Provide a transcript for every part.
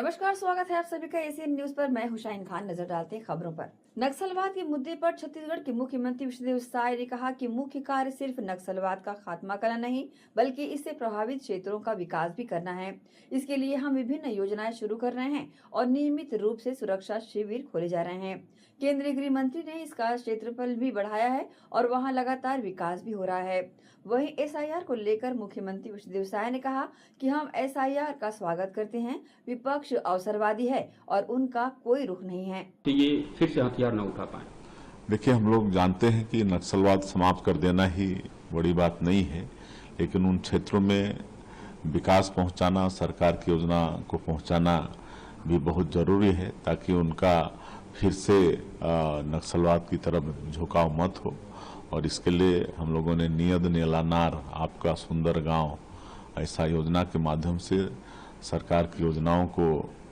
नमस्कार, स्वागत है आप सभी का एसीएन न्यूज पर। मैं हुसैन खान। नजर डालते हैं खबरों पर। नक्सलवाद के मुद्दे पर छत्तीसगढ़ के मुख्यमंत्री विष्णुदेव साय ने कहा कि मुख्य कार्य सिर्फ नक्सलवाद का खात्मा करना नहीं, बल्कि इससे प्रभावित क्षेत्रों का विकास भी करना है। इसके लिए हम विभिन्न योजनाएं शुरू कर रहे हैं और नियमित रूप से सुरक्षा शिविर खोले जा रहे हैं। केंद्रीय गृह मंत्री ने इसका क्षेत्रफल भी बढ़ाया है और वहाँ लगातार विकास भी हो रहा है। वहीं एसआईआर को लेकर मुख्यमंत्री विष्णुदेव साय ने कहा कि हम एसआईआर का स्वागत करते हैं। विपक्ष अवसरवादी है और उनका कोई रुख नहीं है कि ये फिर से हथियार न उठा पाए। देखिए, हम लोग जानते हैं कि नक्सलवाद समाप्त कर देना ही बड़ी बात नहीं है, लेकिन उन क्षेत्रों में विकास पहुंचाना, सरकार की योजना को पहुंचाना भी बहुत जरूरी है, ताकि उनका फिर से नक्सलवाद की तरफ झुकाव मत हो। और इसके लिए हम लोगों ने नियत नीलानार आपका सुंदर गांव ऐसा योजना के माध्यम से सरकार की योजनाओं को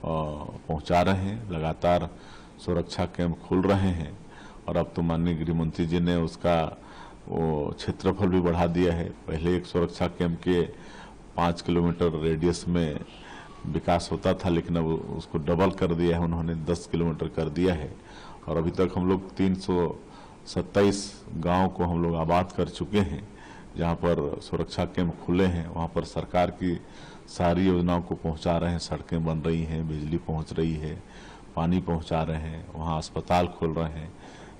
पहुंचा रहे हैं। लगातार सुरक्षा कैंप खुल रहे हैं और अब तो माननीय गृह मंत्री जी ने उसका वो क्षेत्रफल भी बढ़ा दिया है। पहले एक सुरक्षा कैंप के 5 किलोमीटर रेडियस में विकास होता था, लेकिन अब उसको डबल कर दिया है उन्होंने, 10 किलोमीटर कर दिया है। और अभी तक हम लोग 327 गांव को हम लोग आबाद कर चुके हैं, जहां पर सुरक्षा कैंप खुले हैं। वहां पर सरकार की सारी योजनाओं को पहुंचा रहे हैं। सड़कें बन रही हैं, बिजली पहुंच रही है, पानी पहुंचा रहे हैं, वहां अस्पताल खुल रहे हैं,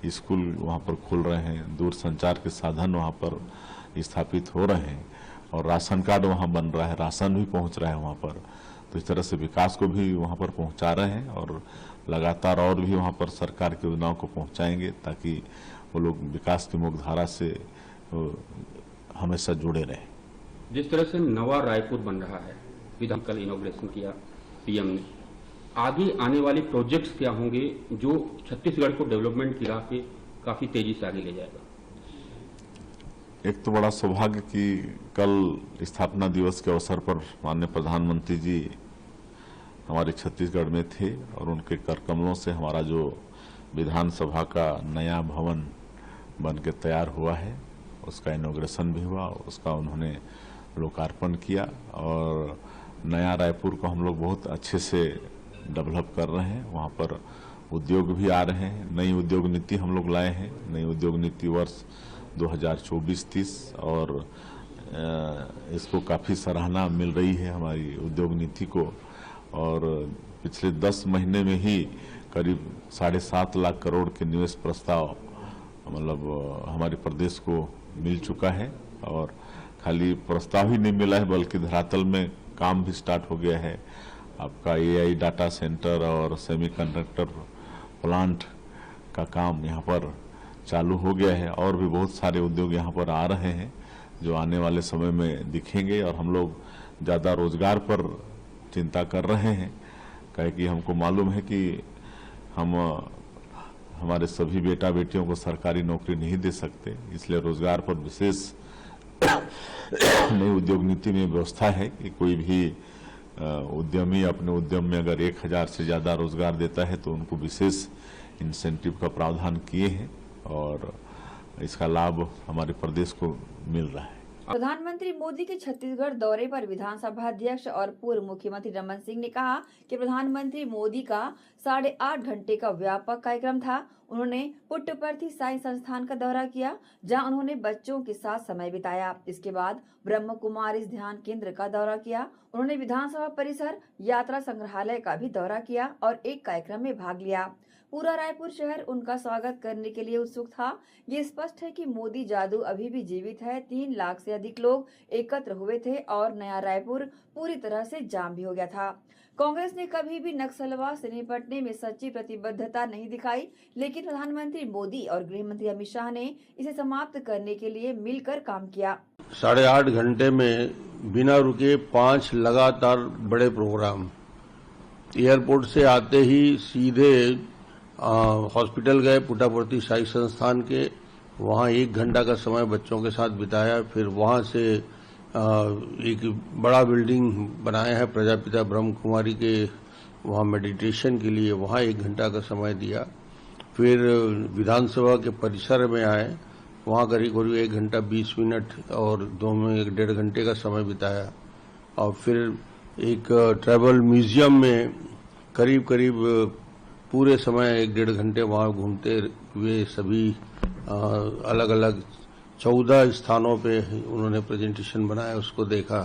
स्कूल वहां पर खुल रहे हैं, दूर संचार के साधन वहां पर स्थापित हो रहे हैं और राशन कार्ड वहां बन रहा है, राशन भी पहुंच रहा है वहां पर। तो इस तरह से विकास को भी वहां पर पहुंचा रहे हैं और लगातार और भी वहां पर सरकार की योजनाओं को पहुंचाएंगे, ताकि वो लोग विकास की मुख्यधारा से हमेशा जुड़े रहें। जिस तरह से नवा रायपुर बन रहा है, विधान कल इनॉग्रेशन किया पीएम ने, आगे आने वाले प्रोजेक्ट्स क्या होंगे जो छत्तीसगढ़ को डेवलपमेंट की राह पे काफी तेजी से आगे ले जाएगा? एक तो बड़ा सौभाग्य कि कल स्थापना दिवस के अवसर पर माननीय प्रधानमंत्री जी हमारे छत्तीसगढ़ में थे और उनके कर कमलों से हमारा जो विधानसभा का नया भवन बन के तैयार हुआ है, उसका इनॉग्रेशन भी हुआ, उसका उन्होंने लोकार्पण किया। और नया रायपुर को हम लोग बहुत अच्छे से डेवलप कर रहे हैं। वहाँ पर उद्योग भी आ रहे हैं। नई उद्योग नीति हम लोग लाए हैं, नई उद्योग नीति वर्ष 2024-30, और इसको काफ़ी सराहना मिल रही है हमारी उद्योग नीति को। और पिछले 10 महीने में ही करीब 7.5 लाख करोड़ के निवेश प्रस्ताव मतलब हमारे प्रदेश को मिल चुका है। और खाली प्रस्ताव ही नहीं मिला है, बल्कि धरातल में काम भी स्टार्ट हो गया है। आपका एआई डाटा सेंटर और सेमीकंडक्टर प्लांट का काम यहाँ पर चालू हो गया है और भी बहुत सारे उद्योग यहाँ पर आ रहे हैं जो आने वाले समय में दिखेंगे। और हम लोग ज़्यादा रोजगार पर चिंता कर रहे हैं, कहे कि हमको मालूम है कि हम हमारे सभी बेटा बेटियों को सरकारी नौकरी नहीं दे सकते, इसलिए रोजगार पर विशेष नई उद्योग नीति में व्यवस्था है कि कोई भी उद्यमी अपने उद्यम में अगर 1000 से ज्यादा रोजगार देता है तो उनको विशेष इंसेंटिव का प्रावधान किए हैं और इसका लाभ हमारे प्रदेश को मिल रहा है। प्रधानमंत्री मोदी के छत्तीसगढ़ दौरे पर विधानसभा अध्यक्ष और पूर्व मुख्यमंत्री रमन सिंह ने कहा कि प्रधानमंत्री मोदी का 8.5 घंटे का व्यापक कार्यक्रम था। उन्होंने पुट्टपर्थी साई संस्थान का दौरा किया, जहां उन्होंने बच्चों के साथ समय बिताया। इसके बाद ब्रह्म कुमारी ध्यान केंद्र का दौरा किया। उन्होंने विधानसभा परिसर, यात्रा संग्रहालय का भी दौरा किया और एक कार्यक्रम में भाग लिया। पूरा रायपुर शहर उनका स्वागत करने के लिए उत्सुक था। ये स्पष्ट है कि मोदी जादू अभी भी जीवित है। 3 लाख से अधिक लोग एकत्र हुए थे और नया रायपुर पूरी तरह से जाम भी हो गया था। कांग्रेस ने कभी भी नक्सलवाद से निपटने में सच्ची प्रतिबद्धता नहीं दिखाई, लेकिन प्रधानमंत्री मोदी और गृह मंत्री अमित शाह ने इसे समाप्त करने के लिए मिलकर काम किया। 8.5 घंटे में बिना रुके 5 लगातार बड़े प्रोग्राम। एयरपोर्ट से आते ही सीधे हॉस्पिटल गए पुट्टापर्थी साई संस्थान के, वहाँ 1 घंटा का समय बच्चों के साथ बिताया। फिर वहाँ से एक बड़ा बिल्डिंग बनाया है प्रजापिता ब्रह्म कुमारी के, वहाँ मेडिटेशन के लिए वहाँ 1 घंटा का समय दिया। फिर विधानसभा के परिसर में आए, वहाँ करीब 1 घंटा 20 मिनट और 2 में 1 1.5 घंटे का समय बिताया। और फिर एक ट्रैवल म्यूजियम में करीब करीब पूरे समय 1-1.5 घंटे वहां घूमते हुए सभी अलग अलग 14 स्थानों पे उन्होंने प्रेजेंटेशन बनाया, उसको देखा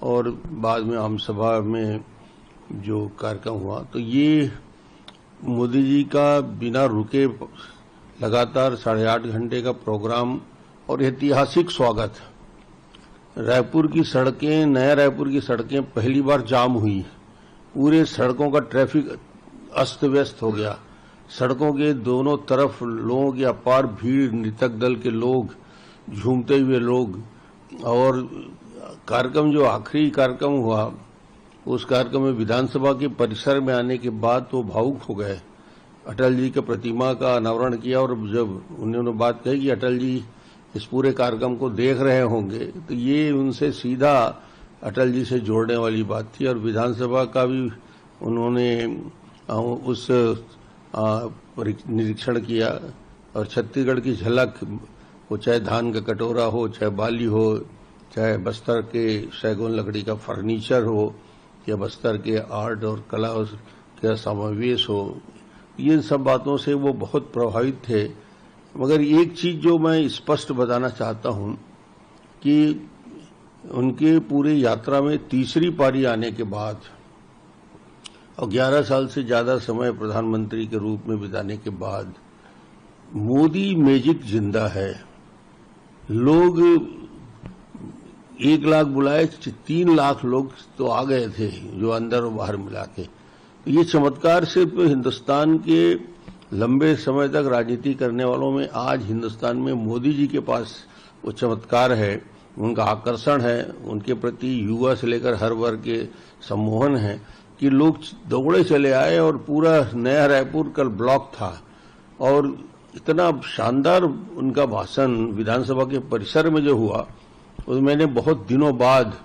और बाद में आम सभा में जो कार्यक्रम हुआ। तो ये मोदी जी का बिना रुके लगातार 8.5 घंटे का प्रोग्राम और ऐतिहासिक स्वागत। रायपुर की सड़कें, नया रायपुर की सड़कें पहली बार जाम हुई, पूरे सड़कों का ट्रैफिक अस्त व्यस्त हो गया, सड़कों के दोनों तरफ लोगों की अपार भीड़, नृतक दल के लोग, झूमते हुए लोग। और कार्यक्रम जो आखिरी कार्यक्रम हुआ, उस कार्यक्रम में विधानसभा के परिसर में आने के बाद तो भावुक हो गए। अटल जी की प्रतिमा का अनावरण किया और जब उन्होंने बात कही कि अटल जी इस पूरे कार्यक्रम को देख रहे होंगे, तो ये उनसे सीधा अटल जी से जोड़ने वाली बात थी। और विधानसभा का भी उन्होंने उस निरीक्षण किया और छत्तीसगढ़ की झलक, वो चाहे धान का कटोरा हो, चाहे बाली हो, चाहे बस्तर के सैगुन लकड़ी का फर्नीचर हो, या बस्तर के आर्ट और कला का समावेश हो, ये सब बातों से वो बहुत प्रभावित थे। मगर एक चीज जो मैं स्पष्ट बताना चाहता हूं कि उनके पूरे यात्रा में तीसरी पारी आने के बाद और 11 साल से ज्यादा समय प्रधानमंत्री के रूप में बिताने के बाद मोदी मैजिक जिंदा है। लोग 1 लाख बुलाए, 3 लाख लोग तो आ गए थे, जो अंदर और बाहर मिला के। ये चमत्कार सिर्फ हिंदुस्तान के लंबे समय तक राजनीति करने वालों में, आज हिंदुस्तान में मोदी जी के पास वो चमत्कार है, उनका आकर्षण है, उनके प्रति युवा से लेकर हर वर्ग के सम्मोहन है कि लोग दौड़े चले आए और पूरा नया रायपुर कल ब्लॉक था। और इतना शानदार उनका भाषण विधानसभा के परिसर में जो हुआ, और मैंने बहुत दिनों बाद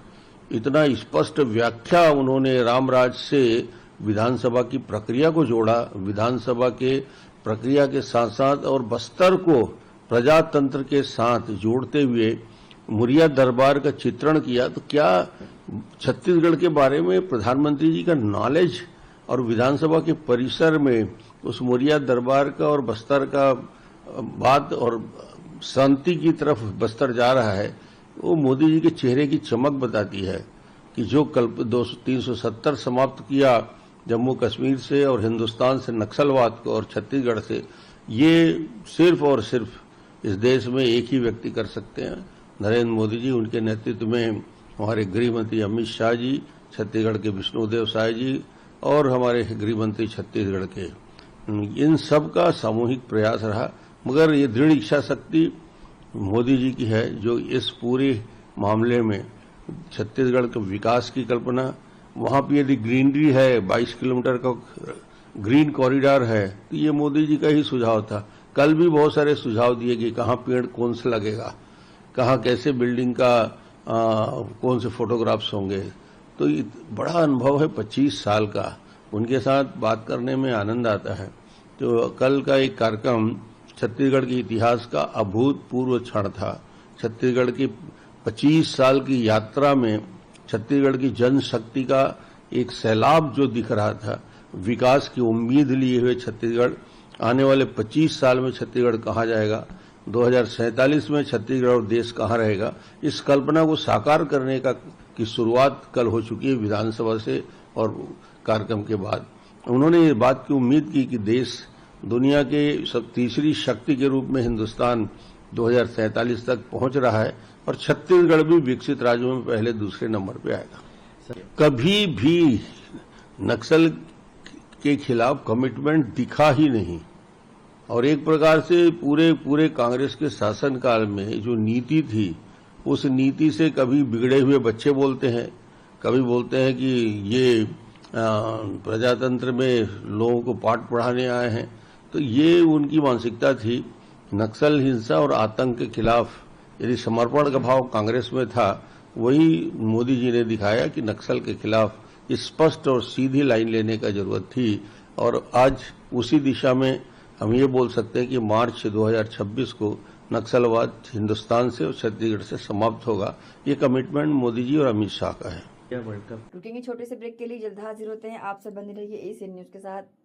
इतना स्पष्ट व्याख्या उन्होंने रामराज से विधानसभा की प्रक्रिया को जोड़ा, विधानसभा के प्रक्रिया के साथ साथ और बस्तर को प्रजातंत्र के साथ जोड़ते हुए मुरिया दरबार का चित्रण किया। तो क्या छत्तीसगढ़ के बारे में प्रधानमंत्री जी का नॉलेज और विधानसभा के परिसर में उस मुरिया दरबार का और बस्तर का बात और शांति की तरफ बस्तर जा रहा है, वो मोदी जी के चेहरे की चमक बताती है कि जो कल 370 समाप्त किया जम्मू कश्मीर से और हिंदुस्तान से नक्सलवाद को और छत्तीसगढ़ से, ये सिर्फ और सिर्फ इस देश में एक ही व्यक्ति कर सकते हैं, नरेंद्र मोदी जी। उनके नेतृत्व में हमारे गृह मंत्री अमित शाह जी, छत्तीसगढ़ के विष्णुदेव साय जी और हमारे गृह मंत्री छत्तीसगढ़ के, इन सब का सामूहिक प्रयास रहा। मगर ये दृढ़ इच्छा शक्ति मोदी जी की है, जो इस पूरे मामले में छत्तीसगढ़ के विकास की कल्पना, वहां पर यदि ग्रीनरी है, 22 किलोमीटर का ग्रीन कॉरिडोर है, तो ये मोदी जी का ही सुझाव था। कल भी बहुत सारे सुझाव दिए कि कहाँ पेड़ कौन सा लगेगा, कहाँ कैसे बिल्डिंग का कौन से फोटोग्राफ्स होंगे। तो बड़ा अनुभव है 25 साल का, उनके साथ बात करने में आनंद आता है। तो कल का एक कार्यक्रम छत्तीसगढ़ के इतिहास का अभूतपूर्व क्षण था। छत्तीसगढ़ की 25 साल की यात्रा में छत्तीसगढ़ की जनशक्ति का एक सैलाब जो दिख रहा था, विकास की उम्मीद लिए हुए छत्तीसगढ़, आने वाले 25 साल में छत्तीसगढ़ कहाँ जाएगा, 2047 में छत्तीसगढ़ और देश कहाँ रहेगा, इस कल्पना को साकार करने की शुरुआत कल हो चुकी है विधानसभा से और कार्यक्रम के बाद। उन्होंने ये बात की उम्मीद की कि देश दुनिया के सब तीसरी शक्ति के रूप में हिंदुस्तान 2047 तक पहुंच रहा है और छत्तीसगढ़ भी विकसित राज्यों में पहले दूसरे नंबर पे आएगा। कभी भी नक्सल के खिलाफ कमिटमेंट दिखा ही नहीं। और एक प्रकार से पूरे कांग्रेस के शासनकाल में जो नीति थी, उस नीति से कभी बिगड़े हुए बच्चे बोलते हैं, कभी बोलते हैं कि ये प्रजातंत्र में लोगों को पाठ पढ़ाने आए हैं। तो ये उनकी मानसिकता थी। नक्सल हिंसा और आतंक के खिलाफ यदि समर्पण का भाव कांग्रेस में था, वही मोदी जी ने दिखाया कि नक्सल के खिलाफ स्पष्ट और सीधी लाइन लेने का जरूरत थी। और आज उसी दिशा में हम ये बोल सकते हैं कि मार्च 2026 को नक्सलवाद हिंदुस्तान से और छत्तीसगढ़ से समाप्त होगा। ये कमिटमेंट मोदी जी और अमित शाह का है। यह वर्ल्ड कप। रुकेंगे छोटे से ब्रेक के लिए, जल्द हाजिर होते हैं। आप सब बने रहिए एशियन न्यूज के साथ।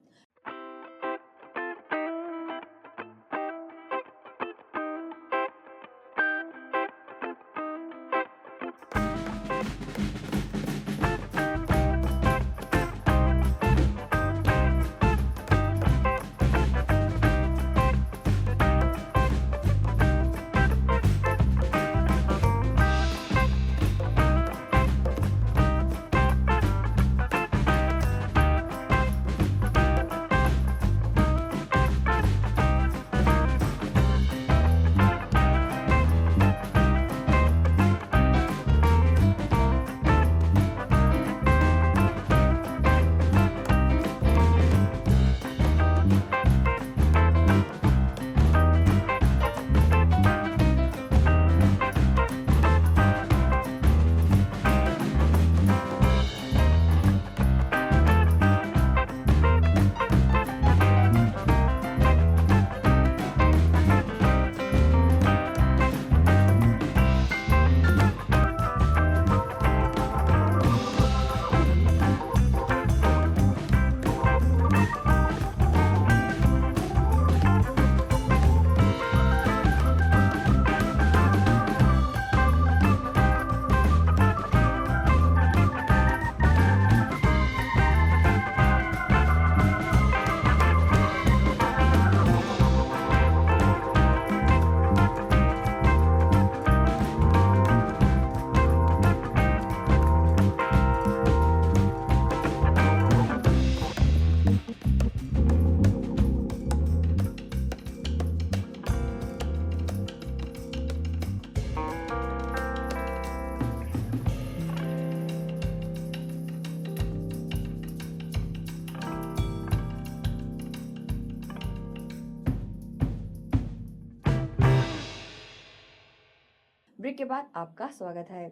ब्रेक के बाद आपका स्वागत है।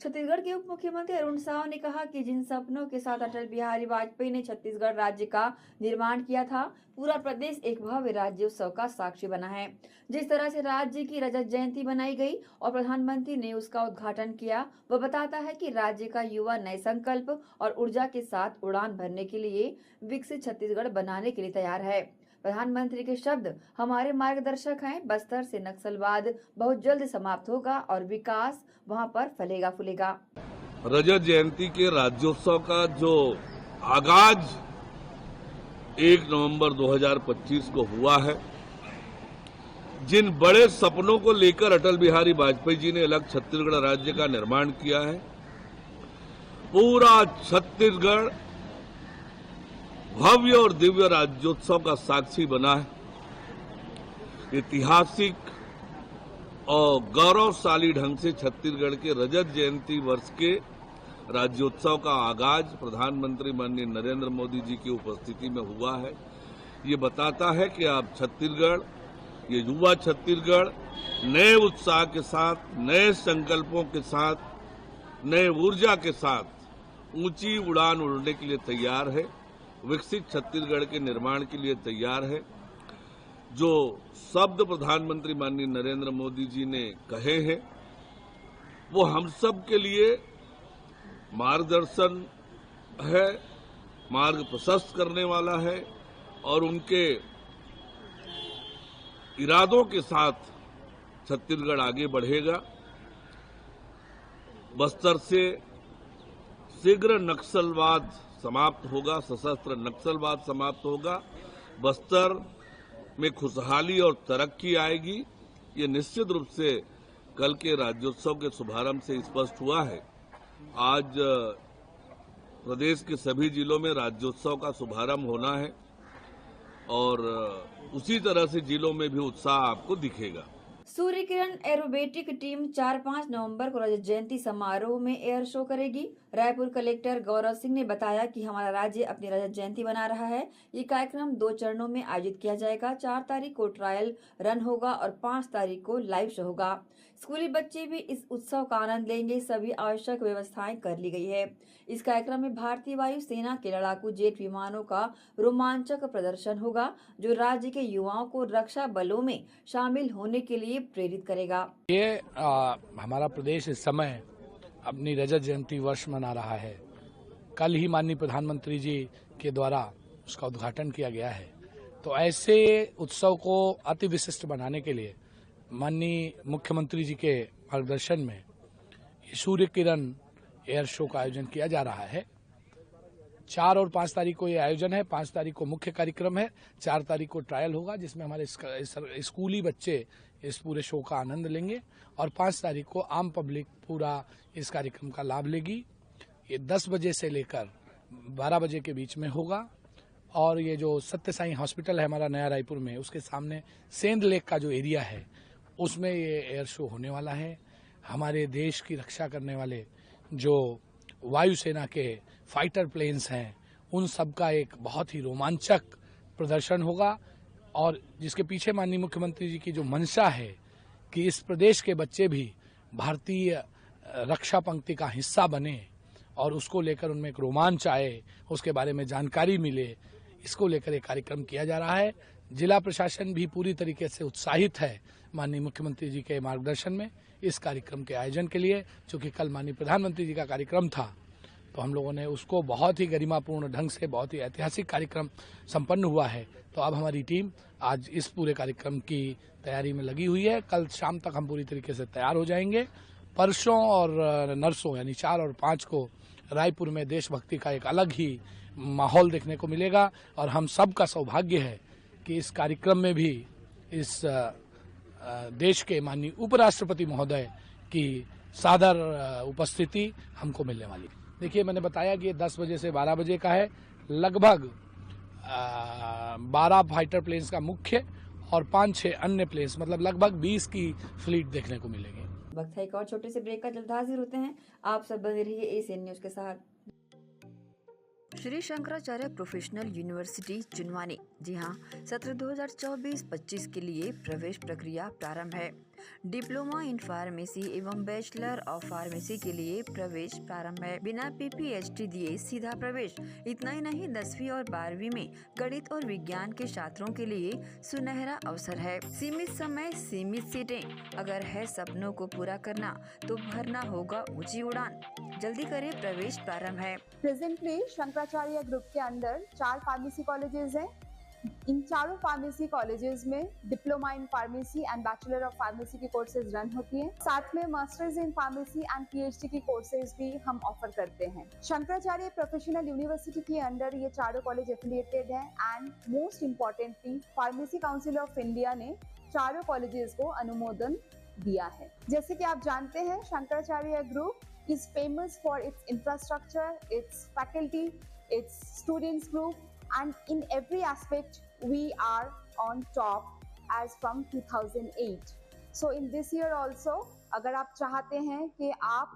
छत्तीसगढ़ के उप मुख्यमंत्री अरुण साव ने कहा कि जिन सपनों के साथ अटल बिहारी वाजपेयी ने छत्तीसगढ़ राज्य का निर्माण किया था, पूरा प्रदेश एक भव्य राज्योत्सव का साक्षी बना है। जिस तरह से राज्य की रजत जयंती बनाई गई और प्रधानमंत्री ने उसका उद्घाटन किया, वह बताता है कि राज्य का युवा नए संकल्प और ऊर्जा के साथ उड़ान भरने के लिए विकसित छत्तीसगढ़ बनाने के लिए तैयार है। प्रधानमंत्री के शब्द हमारे मार्गदर्शक हैं। बस्तर से नक्सलवाद बहुत जल्द समाप्त होगा और विकास वहां पर फलेगा फूलेगा। रजत जयंती के राज्योत्सव का जो आगाज 1 नवंबर 2025 को हुआ है, जिन बड़े सपनों को लेकर अटल बिहारी वाजपेयी जी ने अलग छत्तीसगढ़ राज्य का निर्माण किया है, पूरा छत्तीसगढ़ भव्य और दिव्य राज्योत्सव का साक्षी बना है। ऐतिहासिक और गौरवशाली ढंग से छत्तीसगढ़ के रजत जयंती वर्ष के राज्योत्सव का आगाज प्रधानमंत्री माननीय नरेंद्र मोदी जी की उपस्थिति में हुआ है। ये बताता है कि अब छत्तीसगढ़, ये युवा छत्तीसगढ़ नए उत्साह के साथ, नए संकल्पों के साथ, नए ऊर्जा के साथ ऊंची उड़ान उड़ने के लिए तैयार है, विकसित छत्तीसगढ़ के निर्माण के लिए तैयार है। जो शब्द प्रधानमंत्री माननीय नरेंद्र मोदी जी ने कहे हैं, वो हम सब के लिए मार्गदर्शन है, मार्ग प्रशस्त करने वाला है और उनके इरादों के साथ छत्तीसगढ़ आगे बढ़ेगा। बस्तर से शीघ्र नक्सलवाद समाप्त होगा, सशस्त्र नक्सलवाद समाप्त होगा, बस्तर में खुशहाली और तरक्की आएगी। ये निश्चित रूप से कल के राज्योत्सव के शुभारंभ से स्पष्ट हुआ है। आज प्रदेश के सभी जिलों में राज्योत्सव का शुभारंभ होना है और उसी तरह से जिलों में भी उत्साह आपको दिखेगा। सूर्य किरण एरोबेटिक टीम 4-5 नवंबर को रजत जयंती समारोह में एयर शो करेगी। रायपुर कलेक्टर गौरव सिंह ने बताया कि हमारा राज्य अपनी रजत जयंती मना रहा है। ये कार्यक्रम 2 चरणों में आयोजित किया जाएगा। 4 तारीख को ट्रायल रन होगा और 5 तारीख को लाइव शो होगा। स्कूली बच्चे भी इस उत्सव का आनंद लेंगे। सभी आवश्यक व्यवस्थाएं कर ली गई है। इस कार्यक्रम में भारतीय वायु सेना के लड़ाकू जेट विमानों का रोमांचक प्रदर्शन होगा, जो राज्य के युवाओं को रक्षा बलों में शामिल होने के लिए प्रेरित करेगा। ये हमारा प्रदेश इस समय अपनी रजत जयंती वर्ष मना रहा है। कल ही माननीय प्रधानमंत्री जी के द्वारा उसका उद्घाटन किया गया है। तो ऐसे उत्सव को अति विशिष्ट बनाने के लिए माननीय मुख्यमंत्री जी के मार्गदर्शन में सूर्य किरण एयर शो का आयोजन किया जा रहा है। 4 और 5 तारीख को ये आयोजन है। 5 तारीख को मुख्य कार्यक्रम है। 4 तारीख को ट्रायल होगा जिसमें हमारे स्कूली बच्चे इस पूरे शो का आनंद लेंगे और 5 तारीख को आम पब्लिक पूरा इस कार्यक्रम का लाभ लेगी। ये 10 बजे से लेकर 12 बजे के बीच में होगा और ये जो सत्य साई हॉस्पिटल है हमारा नया रायपुर में, उसके सामने सेंध लेक का जो एरिया है उसमें ये एयर शो होने वाला है। हमारे देश की रक्षा करने वाले जो वायुसेना के फाइटर प्लेन्स हैं उन सब का एक बहुत ही रोमांचक प्रदर्शन होगा और जिसके पीछे माननीय मुख्यमंत्री जी की जो मंशा है कि इस प्रदेश के बच्चे भी भारतीय रक्षा पंक्ति का हिस्सा बने और उसको लेकर उनमें एक रोमांच आए, उसके बारे में जानकारी मिले, इसको लेकर एक कार्यक्रम किया जा रहा है। जिला प्रशासन भी पूरी तरीके से उत्साहित है माननीय मुख्यमंत्री जी के मार्गदर्शन में इस कार्यक्रम के आयोजन के लिए। चूंकि कल माननीय प्रधानमंत्री जी का कार्यक्रम था तो हम लोगों ने उसको बहुत ही गरिमापूर्ण ढंग से, बहुत ही ऐतिहासिक कार्यक्रम संपन्न हुआ है। तो अब हमारी टीम आज इस पूरे कार्यक्रम की तैयारी में लगी हुई है। कल शाम तक हम पूरी तरीके से तैयार हो जाएंगे। परसों और नरसों यानी 4 और 5 को रायपुर में देशभक्ति का एक अलग ही माहौल देखने को मिलेगा और हम सब का सौभाग्य है कि इस कार्यक्रम में भी इस देश के माननीय उपराष्ट्रपति महोदय की सादर उपस्थिति हमको मिलने वाली। देखिए, मैंने बताया कि 10 बजे से 12 बजे का है। लगभग 12 फाइटर प्लेन्स का मुख्य और 5-6 अन्य प्लेन्स, मतलब लगभग 20 की फ्लीट देखने को मिलेगी। वक्त है एक और छोटे से ब्रेक का। जल्द हाजिर होते हैं। आप सब बने रहिए एशियन न्यूज के साथ। श्री शंकराचार्य प्रोफेशनल यूनिवर्सिटी जुनवानी, जी हाँ, सत्र 2024-25 के लिए प्रवेश प्रक्रिया प्रारंभ है। डिप्लोमा इन फार्मेसी एवं बैचलर ऑफ फार्मेसी के लिए प्रवेश प्रारंभ है। बिना PPHD दिए सीधा प्रवेश। इतना ही नहीं, 10वीं और 12वीं में गणित और विज्ञान के छात्रों के लिए सुनहरा अवसर है। सीमित समय, सीमित सीटें। अगर है सपनों को पूरा करना तो भरना होगा ऊंची उड़ान। जल्दी करें, प्रवेश प्रारंभ है। प्रेजेंटली शंकराचार्य ग्रुप के अंदर 4 फार्मेसी कॉलेजेस हैं। इन चारों फार्मेसी कॉलेजेस में diploma in pharmacy and bachelor of pharmacy की कोर्सेज रन होती हैं। साथ में masters in pharmacy and PhD की कोर्सेज भी हम ऑफर करते हैं। शंकराचार्य प्रोफेशनल यूनिवर्सिटी के अंडर ये चारों कॉलेज एफिलिएटेड हैं and most importantly pharmacy council of India ने चारों कॉलेजेस को अनुमोदन दिया है। जैसे कि आप जानते हैं, Shankaracharya group is famous for its infrastructure, it's faculty, its students group, and in every aspect we are on top as from 2008. So in this year also, अगर आप चाहते हैं कि आप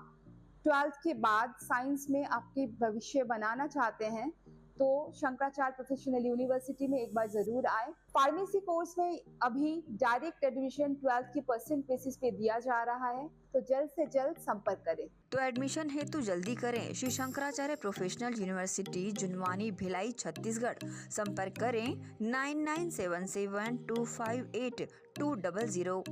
12th के बाद साइंस में आपके भविष्य बनाना चाहते हैं तो शंकराचार्य प्रोफेशनल यूनिवर्सिटी में एक बार जरूर आए। फार्मेसी कोर्स में अभी डायरेक्ट एडमिशन 12th की परसेंट बेसिस पे दिया जा रहा है, तो जल्द से जल्द संपर्क करें। तो एडमिशन हेतु जल्दी करें। Shri Shankaracharya professional university Junwani, Bhilai, Chhattisgarh. संपर्क करें 9977258200।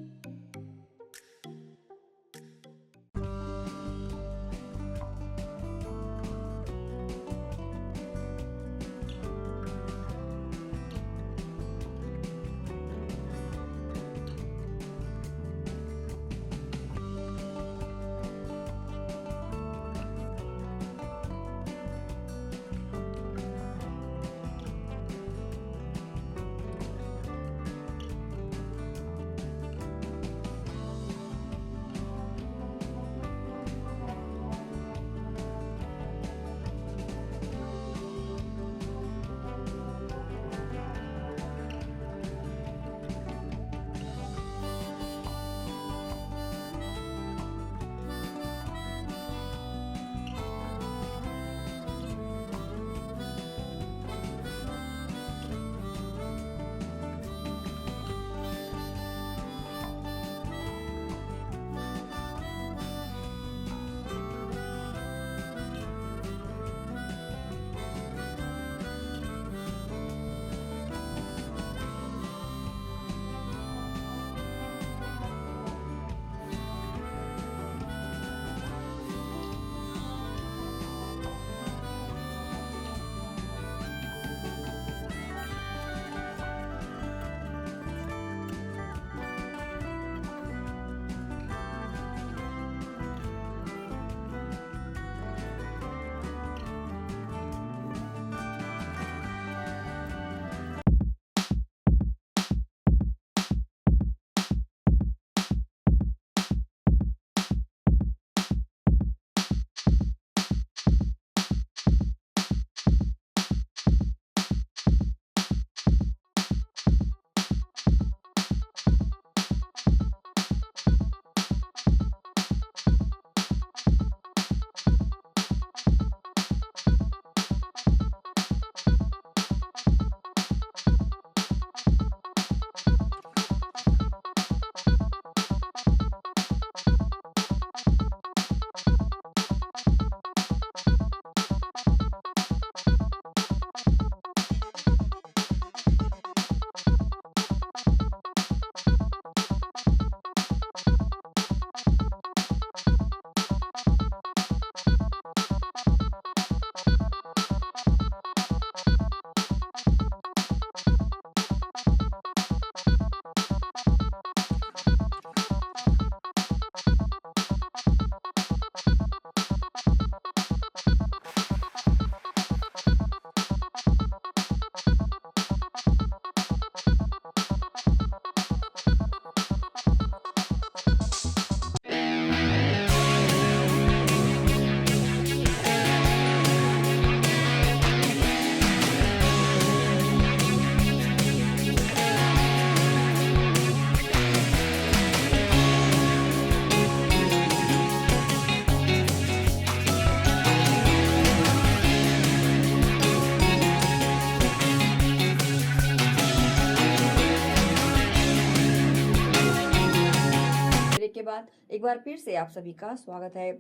एक बार फिर से आप सभी का स्वागत है।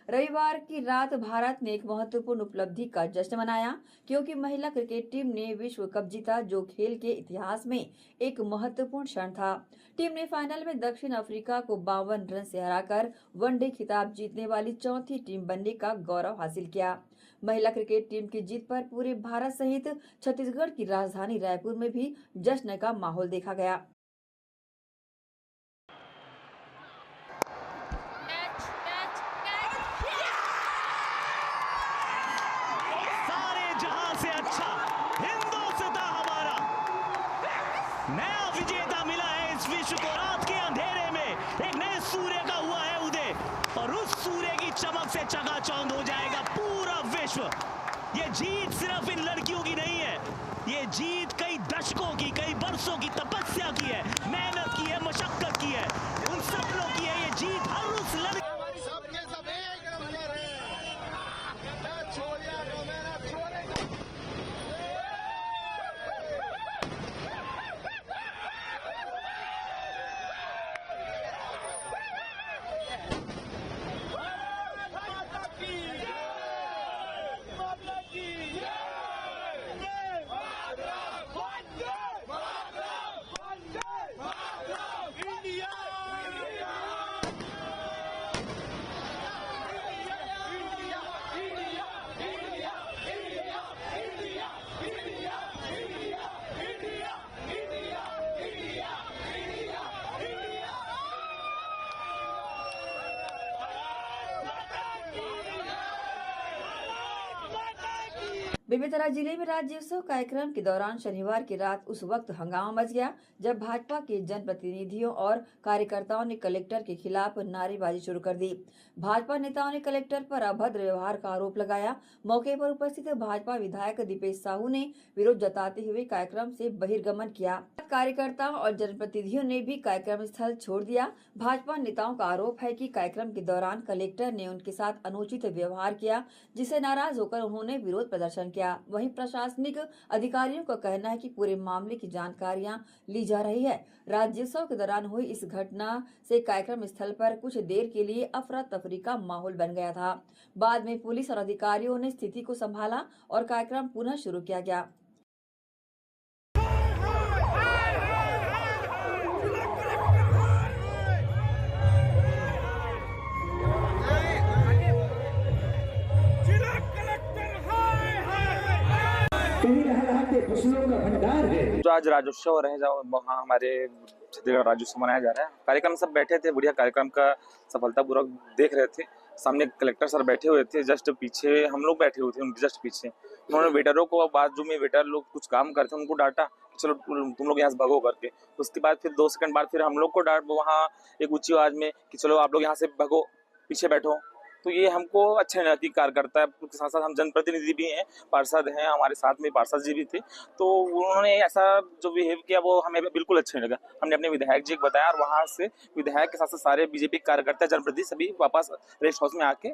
रविवार की रात भारत ने एक महत्वपूर्ण उपलब्धि का जश्न मनाया क्योंकि महिला क्रिकेट टीम ने विश्व कप जीता, जो खेल के इतिहास में एक महत्वपूर्ण क्षण था। टीम ने फाइनल में दक्षिण अफ्रीका को 52 रन से हराकर वनडे खिताब जीतने वाली चौथी टीम बनने का गौरव हासिल किया। महिला क्रिकेट टीम की जीत पर पूरे भारत सहित छत्तीसगढ़ की राजधानी रायपुर में भी जश्न का माहौल देखा गया। सारे जहां से अच्छा हिंदुस्तान हमारा नया विजेता मिला है। इस विश्व को रात के अंधेरे में एक नए सूर्य का हुआ है उदय, और उस सूर्य की चमक से चकाचौंध हो जाएगा पूरा विश्व। ये जीत सिर्फ इन लड़कियों की नहीं है, ये जीत कई दशकों की, कई बरसों की तपस्या की है, मेहनत की है, मशक्कत की है, उन सब लोगों की है। ये जीत हर उस लड़की बेमेतरा जिले में राज्योत्सव कार्यक्रम के दौरान शनिवार की रात उस वक्त हंगामा मच गया जब भाजपा के जनप्रतिनिधियों और कार्यकर्ताओं ने कलेक्टर के खिलाफ नारेबाजी शुरू कर दी। भाजपा नेताओं ने कलेक्टर पर अभद्र व्यवहार का आरोप लगाया। मौके पर उपस्थित भाजपा विधायक दीपेश साहू ने विरोध जताते हुए कार्यक्रम से बहिर्गमन किया। कार्यकर्ताओं और जनप्रतिनिधियों ने भी कार्यक्रम स्थल छोड़ दिया। भाजपा नेताओं का आरोप है कि कार्यक्रम के दौरान कलेक्टर ने उनके साथ अनुचित व्यवहार किया, जिससे नाराज होकर उन्होंने विरोध प्रदर्शन किया। वहीं प्रशासनिक अधिकारियों का कहना है कि पूरे मामले की जानकारियां ली जा रही है। राज्योत्सव के दौरान हुई इस घटना से कार्यक्रम स्थल पर कुछ देर के लिए अफरा तफरी का माहौल बन गया था। बाद में पुलिस और अधिकारियों ने स्थिति को संभाला और कार्यक्रम पुनः शुरू किया गया। जो आज राज्योत्सव रहे जाओ वहाँ हमारे छत्तीसगढ़ राज्योत्सव मनाया जा रहा है। कार्यक्रम सब बैठे थे, बढ़िया कार्यक्रम का सफलतापूर्वक देख रहे थे। सामने कलेक्टर सर बैठे हुए थे, जस्ट पीछे हम लोग बैठे हुए थे, उनके जस्ट पीछे उन्होंने वेटरों को, बाजू में वेटर लोग कुछ काम करते हैं उनको डांटा, चलो तुम लोग यहाँ से भगो करके। उसके बाद फिर 2 सेकंड बाद फिर हम लोग को डांट वहाँ एक ऊंची आवाज में कि चलो आप लोग यहाँ से भगो, पीछे बैठो। तो ये हमको अच्छा नहीं लगती। कार्यकर्ता के साथ साथ हम जनप्रतिनिधि भी हैं, पार्षद हैं, हमारे साथ में पार्षद जी भी थे, तो उन्होंने ऐसा जो बिहेव किया वो हमें बिल्कुल अच्छा नहीं लगा। हमने अपने विधायक जी को बताया और वहाँ से विधायक के साथ साथ सारे बीजेपी कार्यकर्ता, जनप्रतिनिधि सभी वापस रेस्ट हाउस में आके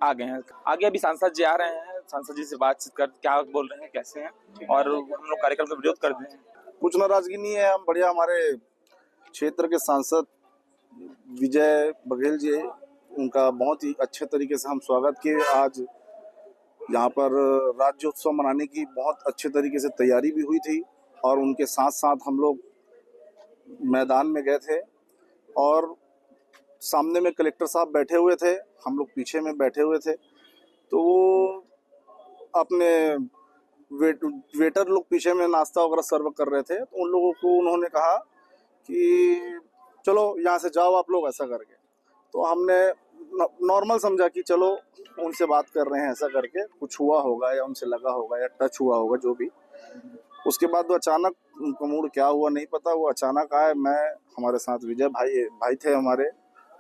आ गए हैं। आगे अभी सांसद जी आ रहे हैं, सांसद जी से बातचीत कर क्या बोल रहे हैं, कैसे हैं, और हम लोग कार्यक्रम का विरोध कर रहे हैं। कुछ नाराजगी नहीं है। हम बढ़िया, हमारे क्षेत्र के सांसद विजय बघेल जी, उनका बहुत ही अच्छे तरीके से हम स्वागत किए। आज यहाँ पर राज्योत्सव मनाने की बहुत अच्छे तरीके से तैयारी भी हुई थी और उनके साथ साथ हम लोग मैदान में गए थे और सामने में कलेक्टर साहब बैठे हुए थे, हम लोग पीछे में बैठे हुए थे। तो वो अपने वेटर लोग पीछे में नाश्ता वगैरह सर्व कर रहे थे, तो उन लोगों को उन्होंने कहा कि चलो यहाँ से जाओ आप लोग, ऐसा करके। तो हमने नॉर्मल समझा कि चलो उनसे बात कर रहे हैं, ऐसा करके कुछ हुआ होगा या उनसे लगा होगा या टच हुआ होगा, जो भी। उसके बाद वो अचानक, उनका मूड क्या हुआ नहीं पता, वो अचानक आए। मैं, हमारे साथ विजय भाई थे हमारे,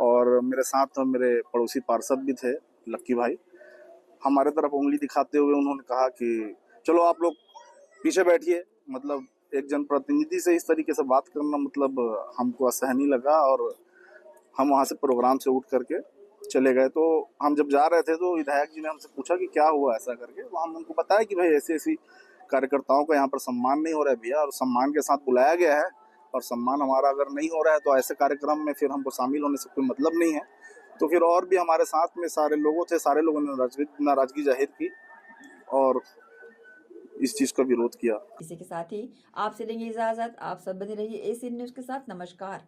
और मेरे साथ मेरे पड़ोसी पार्षद भी थे, लक्की भाई। हमारे तरफ उंगली दिखाते हुए उन्होंने कहा कि चलो आप लोग पीछे बैठिए। मतलब एक जनप्रतिनिधि से इस तरीके से बात करना मतलब हमको असहनीय लगा और हम वहाँ से प्रोग्राम से उठ करके चले गए। तो हम जब जा रहे थे तो विधायक जी ने हमसे पूछा कि क्या हुआ, ऐसा करके। तो हम उनको बताया कि भाई ऐसी कार्यकर्ताओं का यहाँ पर सम्मान नहीं हो रहा है भैया, और सम्मान के साथ बुलाया गया है, और सम्मान हमारा अगर नहीं हो रहा है तो ऐसे कार्यक्रम में फिर हमको शामिल होने से कोई मतलब नहीं है। तो फिर और भी हमारे साथ में सारे लोगों थे, सारे लोगों ने नाराजगी जाहिर की और इस चीज का विरोध किया। इसी के साथ ही आपसे लेंगे इजाजत। आप सब बने रहिए एसीएन न्यूज के साथ। नमस्कार।